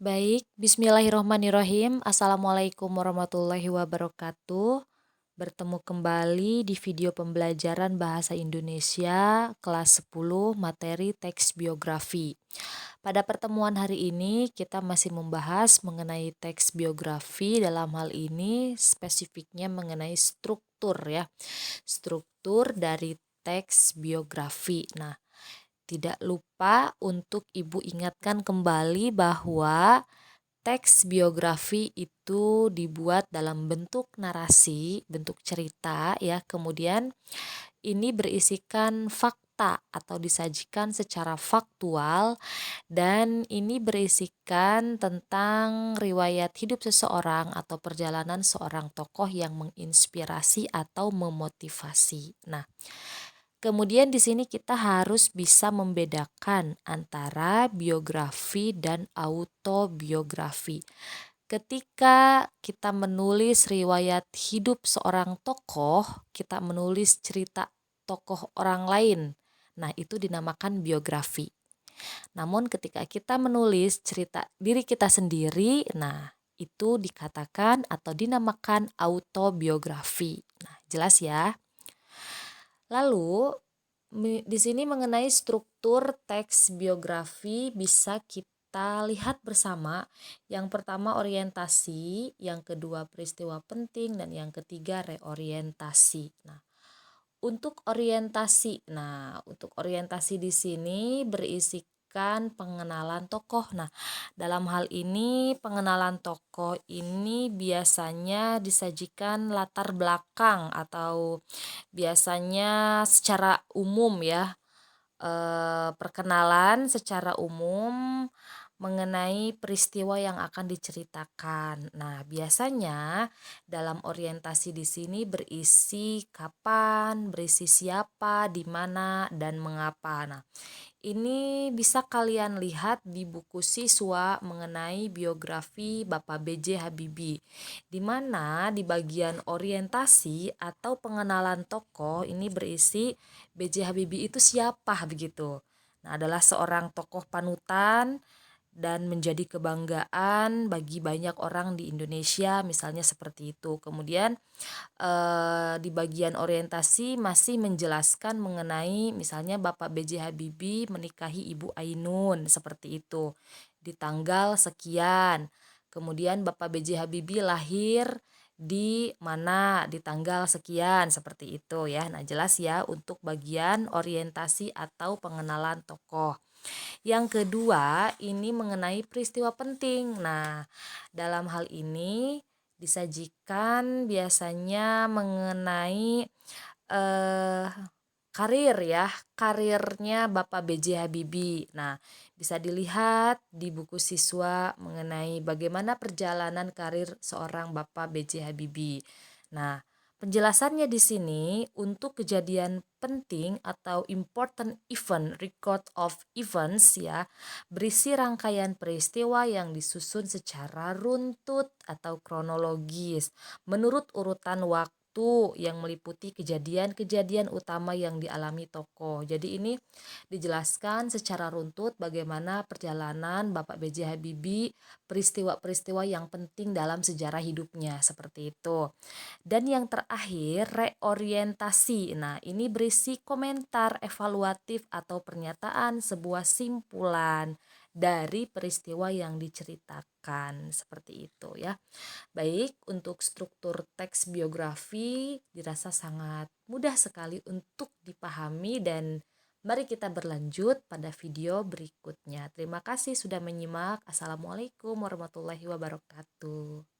Baik, bismillahirrohmanirrohim. Assalamualaikum warahmatullahi wabarakatuh. Bertemu kembali di video pembelajaran Bahasa Indonesia kelas 10 materi teks biografi. Pada pertemuan hari ini kita masih membahas mengenai teks biografi, dalam hal ini spesifiknya mengenai struktur ya. Struktur dari teks biografi. Nah, tidak lupa untuk Ibu ingatkan kembali bahwa teks biografi itu dibuat dalam bentuk narasi, bentuk cerita ya. Kemudian ini berisikan fakta atau disajikan secara faktual, dan ini berisikan tentang riwayat hidup seseorang atau perjalanan seorang tokoh yang menginspirasi atau memotivasi. Nah, kemudian di sini kita harus bisa membedakan antara biografi dan autobiografi. Ketika kita menulis riwayat hidup seorang tokoh, kita menulis cerita tokoh orang lain. Nah, itu dinamakan biografi. Namun ketika kita menulis cerita diri kita sendiri, nah itu dikatakan atau dinamakan autobiografi. Nah, jelas ya. Lalu di sini mengenai struktur teks biografi bisa kita lihat bersama. Yang pertama orientasi, yang kedua peristiwa penting, dan yang ketiga reorientasi. Untuk orientasi di sini berisikan pengenalan tokoh. Nah, dalam hal ini pengenalan tokoh ini biasanya disajikan latar belakang atau biasanya secara umum ya, perkenalan secara umum mengenai peristiwa yang akan diceritakan. Nah, biasanya dalam orientasi di sini berisi kapan, berisi siapa, di mana, dan mengapa. Nah, ini bisa kalian lihat di buku siswa mengenai biografi Bapak B.J. Habibie, di mana di bagian orientasi atau pengenalan tokoh ini berisi B.J. Habibie itu siapa begitu. Nah, adalah seorang tokoh panutan dan menjadi kebanggaan bagi banyak orang di Indonesia, misalnya seperti itu. Kemudian di bagian orientasi masih menjelaskan mengenai misalnya Bapak B.J. Habibie menikahi Ibu Ainun seperti itu di tanggal sekian. Kemudian Bapak B.J. Habibie lahir di mana di tanggal sekian seperti itu ya. Nah, jelas ya untuk bagian orientasi atau pengenalan tokoh. Yang kedua, ini mengenai peristiwa penting. Nah, dalam hal ini disajikan biasanya mengenai eh, karirnya Bapak B.J. Habibie. Nah, bisa dilihat di buku siswa mengenai bagaimana perjalanan karir seorang Bapak B.J. Habibie. Nah, penjelasannya di sini untuk kejadian penting atau important event, record of events ya, berisi rangkaian peristiwa yang disusun secara runtut atau kronologis menurut urutan waktu yang meliputi kejadian-kejadian utama yang dialami tokoh. Jadi ini dijelaskan secara runtut bagaimana perjalanan Bapak B.J. Habibie, peristiwa-peristiwa yang penting dalam sejarah hidupnya seperti itu. Dan yang terakhir, reorientasi. Nah, ini berisi komentar evaluatif atau pernyataan sebuah simpulan dari peristiwa yang diceritakan seperti itu ya. Baik, untuk struktur teks biografi dirasa sangat mudah sekali untuk dipahami, dan mari kita berlanjut pada video berikutnya. Terima kasih sudah menyimak. Assalamualaikum warahmatullahi wabarakatuh.